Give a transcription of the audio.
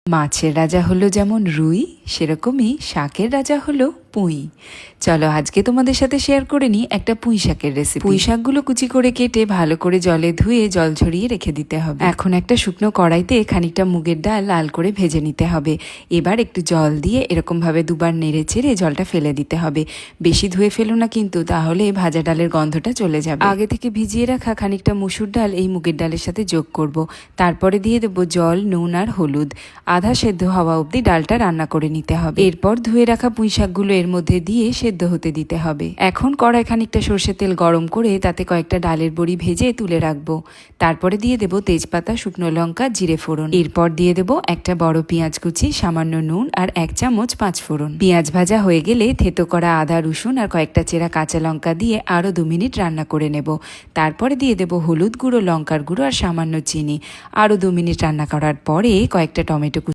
মাছের রাজা হলো যেমন রুই, সেরকমই শাকের রাজা হলো পুঁই। চলো আজকে তোমাদের সাথে শেয়ার করে নিই একটা পুঁই শাকের রেসিপি। পুঁই শাকগুলো কুচি করে কেটে ভালো করে জলে ধুয়ে জল ঝরিয়ে রেখে দিতে হবে। এখন একটা শুকনো কড়াইতে খানিকটা মুগের ডাল লাল করে ভেজে নিতে হবে। এবার একটু জল দিয়ে এরকম ভাবে দুবার নেড়ে চেড়ে জলটা ফেলে দিতে হবে। বেশি ধুয়ে ফেলো না কিন্তু, তাহলে ভাজা ডালের গন্ধটা চলে যাবে। আগে থেকে ভিজিয়ে রাখা খানিকটা মুসুর ডাল এই মুগের ডালের সাথে যোগ করব। তারপরে দিয়ে দেবো জল, নুন আর হলুদ। আধা সেদ্ধ হওয়া অবধি ডালটা রান্না করে নিতে হবে। এরপর ধুয়ে রাখা পুঁই শাকগুলো এর মধ্যে দিয়ে সেদ্ধ হতে দিতে হবে। এখন কড়াই খানিকটা সর্ষের তেল গরম করে তাতে কয়েকটা ডালের বড়ি ভেজে তুলে রাখবো। তারপরে দিয়ে দেবো তেজপাতা, শুকনো লঙ্কা, জিরে ফোড়ন। এরপর দিয়ে দেবো একটা বড় পেঁয়াজ কুচি, সামান্য নুন আর 1 চামচ 5 ফোড়ন। পেঁয়াজ ভাজা হয়ে গেলে থেতো করা আদা, রসুন আর কয়েকটা চেরা কাঁচা লঙ্কা দিয়ে আরো 2 মিনিট রান্না করে নেব। তারপরে দিয়ে দেবো হলুদ গুঁড়ো, লঙ্কার গুঁড়ো আর সামান্য চিনি। আরো 2 মিনিট রান্না করার পরে কয়েকটা টমেটো